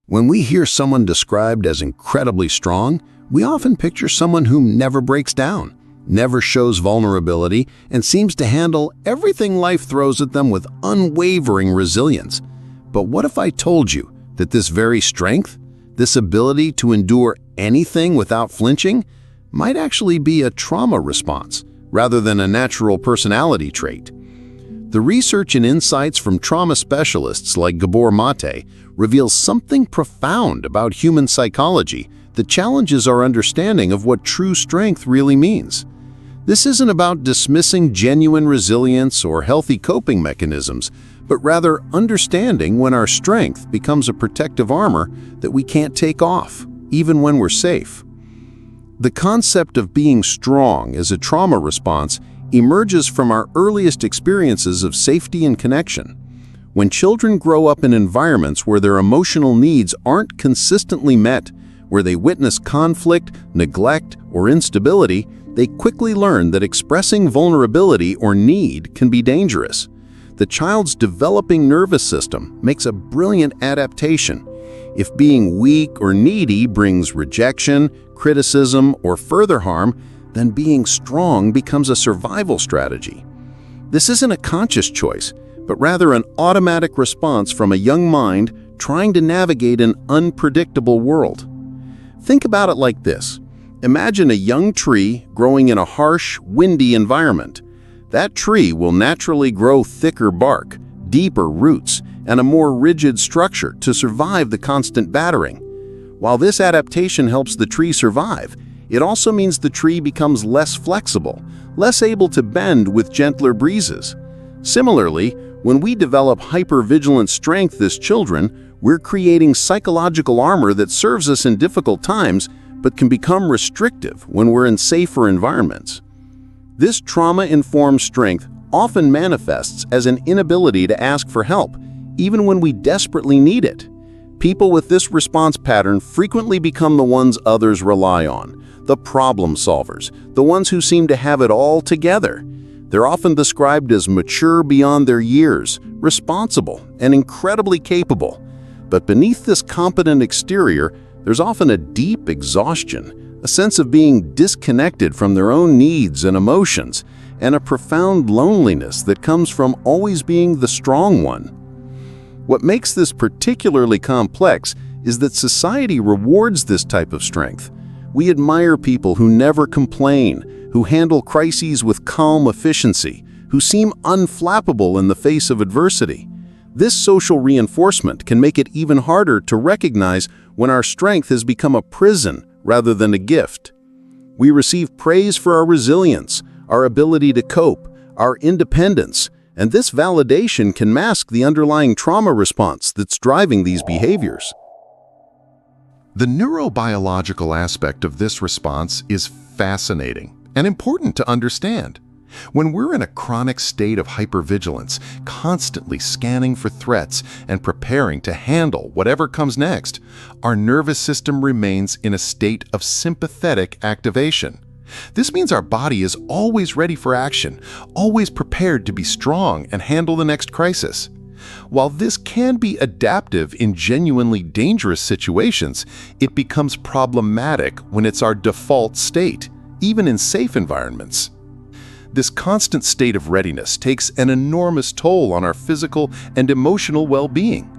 When we hear someone described as incredibly strong, we often picture someone who never breaks down, never shows vulnerability, and seems to handle everything life throws at them with unwavering resilience. But what if I told you that this very strength, this ability to endure anything without flinching, might actually be a trauma response rather than a natural personality trait? The research and insights from trauma specialists like Gabor Maté reveals something profound about human psychology that challenges our understanding of what true strength really means. This isn't about dismissing genuine resilience or healthy coping mechanisms, but rather understanding when our strength becomes a protective armor that we can't take off, even when we're safe. The concept of being strong as a trauma response emerges from our earliest experiences of safety and connection. When children grow up in environments where their emotional needs aren't consistently met, where they witness conflict, neglect, or instability, they quickly learn that expressing vulnerability or need can be dangerous. The child's developing nervous system makes a brilliant adaptation. If being weak or needy brings rejection, criticism, or further harm, then being strong becomes a survival strategy. This isn't a conscious choice, but rather an automatic response from a young mind trying to navigate an unpredictable world. Think about it like this. Imagine a young tree growing in a harsh, windy environment. That tree will naturally grow thicker bark, deeper roots, and a more rigid structure to survive the constant battering. While this adaptation helps the tree survive, it also means the tree becomes less flexible, less able to bend with gentler breezes. Similarly, when we develop hypervigilant strength as children, we're creating psychological armor that serves us in difficult times, but can become restrictive when we're in safer environments. This trauma-informed strength often manifests as an inability to ask for help, even when we desperately need it. People with this response pattern frequently become the ones others rely on, the problem solvers, the ones who seem to have it all together. They're often described as mature beyond their years, responsible, and incredibly capable. But beneath this competent exterior, there's often a deep exhaustion, a sense of being disconnected from their own needs and emotions, and a profound loneliness that comes from always being the strong one. What makes this particularly complex is that society rewards this type of strength. We admire people who never complain, who handle crises with calm efficiency, who seem unflappable in the face of adversity. This social reinforcement can make it even harder to recognize when our strength has become a prison rather than a gift. We receive praise for our resilience, our ability to cope, our independence, and this validation can mask the underlying trauma response that's driving these behaviors. The neurobiological aspect of this response is fascinating and important to understand. When we're in a chronic state of hypervigilance, constantly scanning for threats and preparing to handle whatever comes next, our nervous system remains in a state of sympathetic activation. This means our body is always ready for action, always prepared to be strong and handle the next crisis. While this can be adaptive in genuinely dangerous situations, it becomes problematic when it's our default state, even in safe environments. This constant state of readiness takes an enormous toll on our physical and emotional well-being.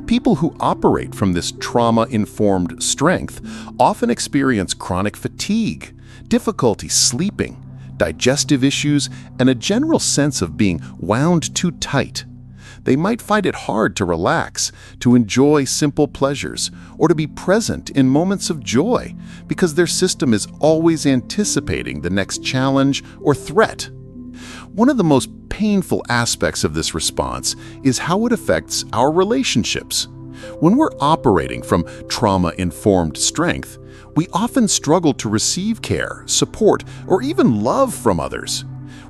People who operate from this trauma-informed strength often experience chronic fatigue, difficulty sleeping, digestive issues, and a general sense of being wound too tight. They might find it hard to relax, to enjoy simple pleasures, or to be present in moments of joy because their system is always anticipating the next challenge or threat. One of the most painful aspects of this response is how it affects our relationships. When we're operating from trauma-informed strength, we often struggle to receive care, support, or even love from others.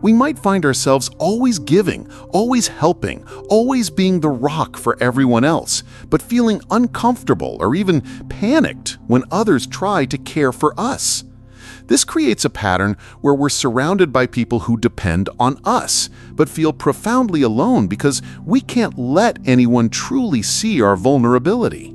We might find ourselves always giving, always helping, always being the rock for everyone else, but feeling uncomfortable or even panicked when others try to care for us. This creates a pattern where we're surrounded by people who depend on us, but feel profoundly alone because we can't let anyone truly see our vulnerability.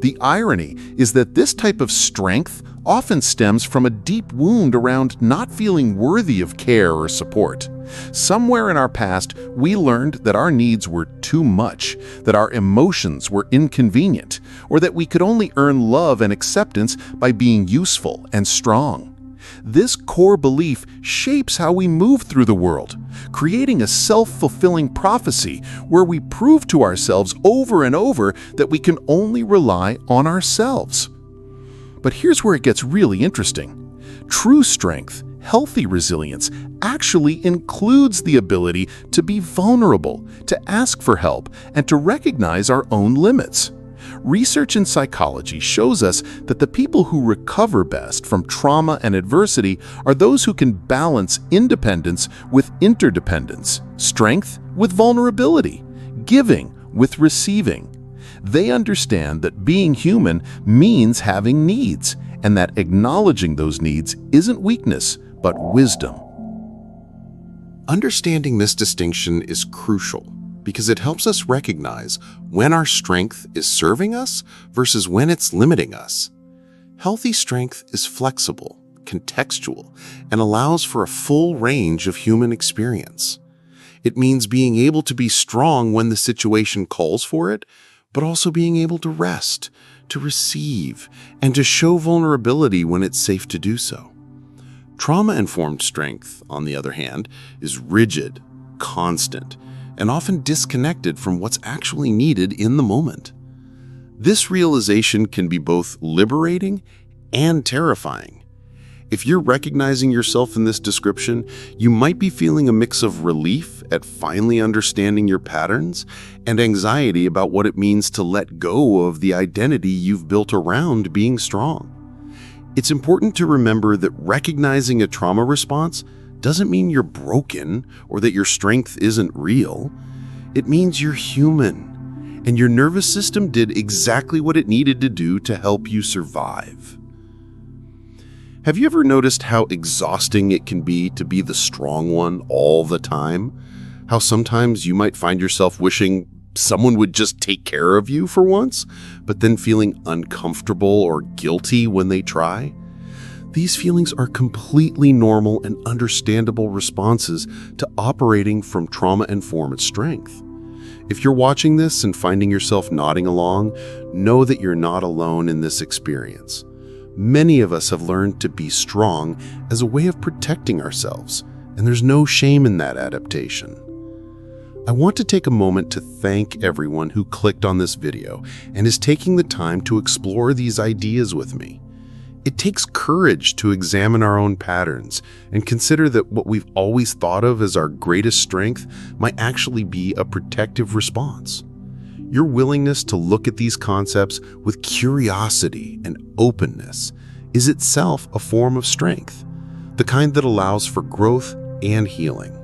The irony is that this type of strength often stems from a deep wound around not feeling worthy of care or support. Somewhere in our past, we learned that our needs were too much, that our emotions were inconvenient, or that we could only earn love and acceptance by being useful and strong. This core belief shapes how we move through the world, creating a self-fulfilling prophecy where we prove to ourselves over and over that we can only rely on ourselves. But here's where it gets really interesting. True strength, healthy resilience, actually includes the ability to be vulnerable, to ask for help, and to recognize our own limits. Research in psychology shows us that the people who recover best from trauma and adversity are those who can balance independence with interdependence, strength with vulnerability, giving with receiving. They understand that being human means having needs, and that acknowledging those needs isn't weakness, but wisdom. Understanding this distinction is crucial because it helps us recognize when our strength is serving us versus when it's limiting us. Healthy strength is flexible, contextual, and allows for a full range of human experience. It means being able to be strong when the situation calls for it, but also being able to rest, to receive, and to show vulnerability when it's safe to do so. Trauma-informed strength, on the other hand, is rigid, constant, and often disconnected from what's actually needed in the moment. This realization can be both liberating and terrifying. If you're recognizing yourself in this description, you might be feeling a mix of relief at finally understanding your patterns and anxiety about what it means to let go of the identity you've built around being strong. It's important to remember that recognizing a trauma response doesn't mean you're broken or that your strength isn't real. It means you're human, and your nervous system did exactly what it needed to do to help you survive. Have you ever noticed how exhausting it can be to be the strong one all the time? How sometimes you might find yourself wishing someone would just take care of you for once, but then feeling uncomfortable or guilty when they try? These feelings are completely normal and understandable responses to operating from trauma-informed strength. If you're watching this and finding yourself nodding along, know that you're not alone in this experience. Many of us have learned to be strong as a way of protecting ourselves, and there's no shame in that adaptation. I want to take a moment to thank everyone who clicked on this video and is taking the time to explore these ideas with me. It takes courage to examine our own patterns and consider that what we've always thought of as our greatest strength might actually be a protective response. Your willingness to look at these concepts with curiosity and openness is itself a form of strength, the kind that allows for growth and healing.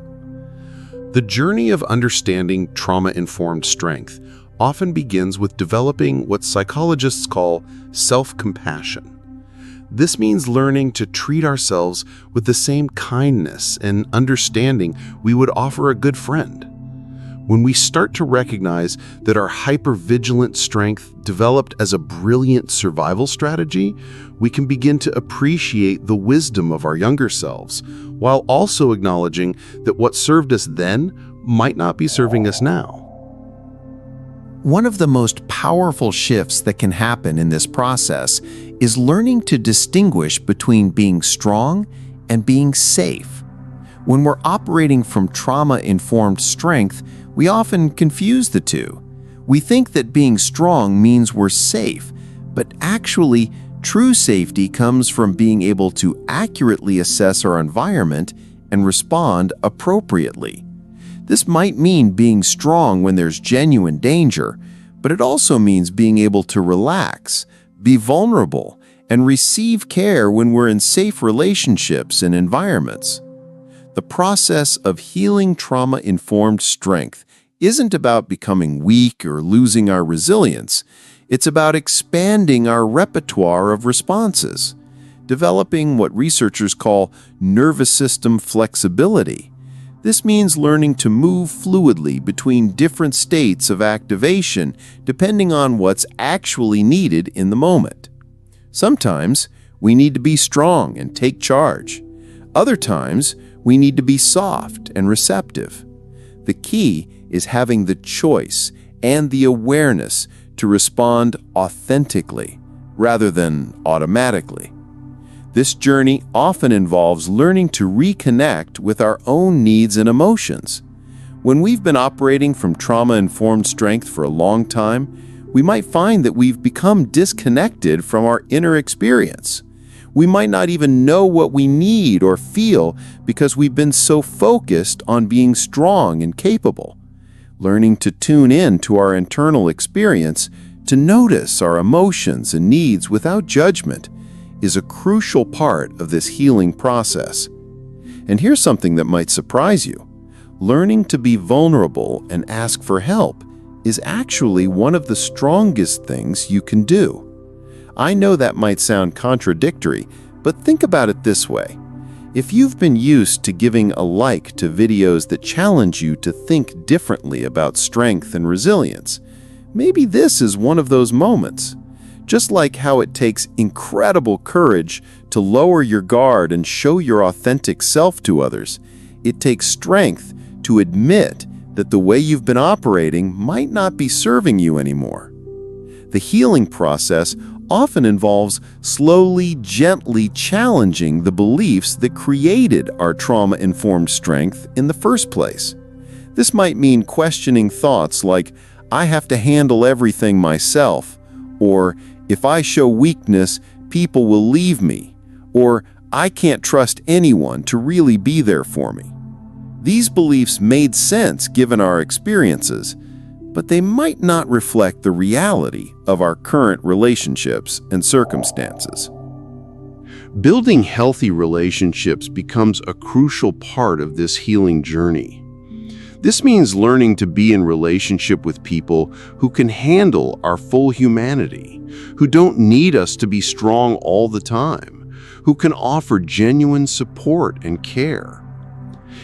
The journey of understanding trauma-informed strength often begins with developing what psychologists call self-compassion. This means learning to treat ourselves with the same kindness and understanding we would offer a good friend. When we start to recognize that our hypervigilant strength developed as a brilliant survival strategy, we can begin to appreciate the wisdom of our younger selves, while also acknowledging that what served us then might not be serving us now. One of the most powerful shifts that can happen in this process is learning to distinguish between being strong and being safe. When we're operating from trauma-informed strength, we often confuse the two. We think that being strong means we're safe, but actually, true safety comes from being able to accurately assess our environment and respond appropriately. This might mean being strong when there's genuine danger, but it also means being able to relax, be vulnerable, and receive care when we're in safe relationships and environments. The process of healing trauma-informed strength isn't about becoming weak or losing our resilience. It's about expanding our repertoire of responses, developing what researchers call nervous system flexibility. This means learning to move fluidly between different states of activation depending on what's actually needed in the moment. Sometimes we need to be strong and take charge. Other times we need to be soft and receptive. The key is having the choice and the awareness to respond authentically rather than automatically. This journey often involves learning to reconnect with our own needs and emotions. When we've been operating from trauma-informed strength for a long time, we might find that we've become disconnected from our inner experience. We might not even know what we need or feel because we've been so focused on being strong and capable. Learning to tune in to our internal experience, to notice our emotions and needs without judgment, is a crucial part of this healing process. And here's something that might surprise you. Learning to be vulnerable and ask for help is actually one of the strongest things you can do. I know that might sound contradictory, but think about it this way. If you've been used to giving a like to videos that challenge you to think differently about strength and resilience, maybe this is one of those moments. Just like how it takes incredible courage to lower your guard and show your authentic self to others, it takes strength to admit that the way you've been operating might not be serving you anymore. The healing process often involves slowly, gently challenging the beliefs that created our trauma-informed strength in the first place. This might mean questioning thoughts like, "I have to handle everything myself," or "If I show weakness, people will leave me," or "I can't trust anyone to really be there for me." These beliefs made sense given our experiences, but they might not reflect the reality of our current relationships and circumstances. Building healthy relationships becomes a crucial part of this healing journey. This means learning to be in relationship with people who can handle our full humanity, who don't need us to be strong all the time, who can offer genuine support and care.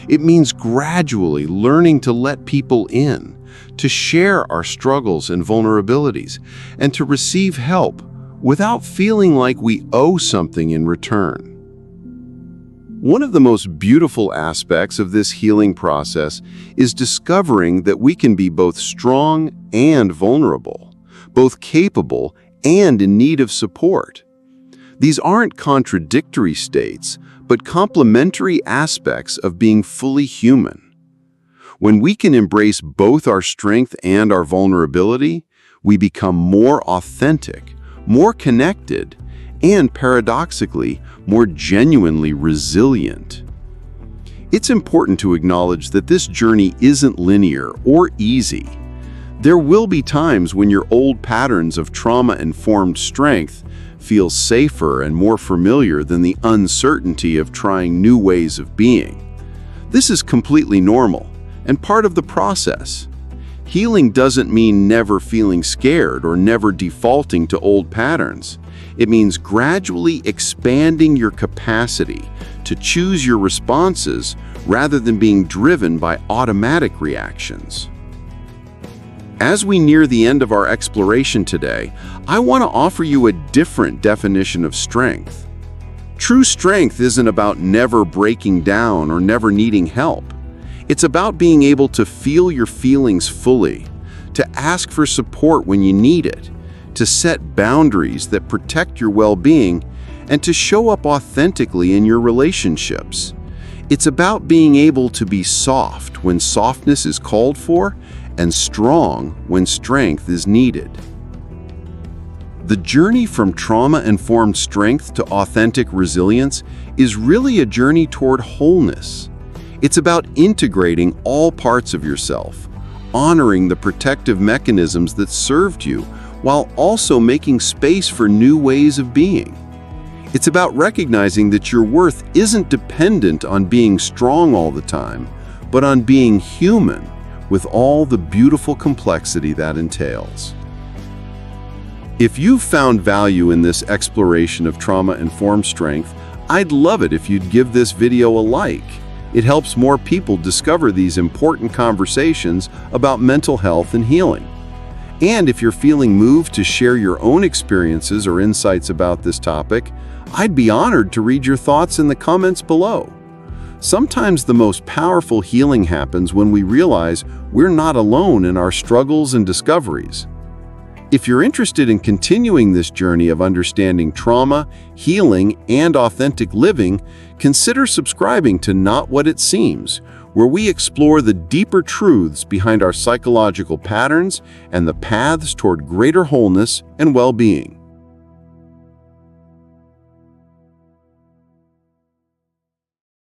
It means gradually learning to let people in, to share our struggles and vulnerabilities, and to receive help without feeling like we owe something in return. One of the most beautiful aspects of this healing process is discovering that we can be both strong and vulnerable, both capable and in need of support. These aren't contradictory states, but complementary aspects of being fully human. When we can embrace both our strength and our vulnerability, we become more authentic, more connected, and paradoxically, more genuinely resilient. It's important to acknowledge that this journey isn't linear or easy. There will be times when your old patterns of trauma-informed strength feel safer and more familiar than the uncertainty of trying new ways of being. This is completely normal and part of the process. Healing doesn't mean never feeling scared or never defaulting to old patterns. It means gradually expanding your capacity to choose your responses rather than being driven by automatic reactions. As we near the end of our exploration today, I want to offer you a different definition of strength. True strength isn't about never breaking down or never needing help. It's about being able to feel your feelings fully, to ask for support when you need it, to set boundaries that protect your well-being, and to show up authentically in your relationships. It's about being able to be soft when softness is called for and strong when strength is needed. The journey from trauma-informed strength to authentic resilience is really a journey toward wholeness. It's about integrating all parts of yourself, honoring the protective mechanisms that served you, while also making space for new ways of being. It's about recognizing that your worth isn't dependent on being strong all the time, but on being human with all the beautiful complexity that entails. If you've found value in this exploration of trauma-informed strength, I'd love it if you'd give this video a like. It helps more people discover these important conversations about mental health and healing. And if you're feeling moved to share your own experiences or insights about this topic, I'd be honored to read your thoughts in the comments below. Sometimes the most powerful healing happens when we realize we're not alone in our struggles and discoveries. If you're interested in continuing this journey of understanding trauma, healing, and authentic living, consider subscribing to Not What It Seems, where we explore the deeper truths behind our psychological patterns and the paths toward greater wholeness and well-being.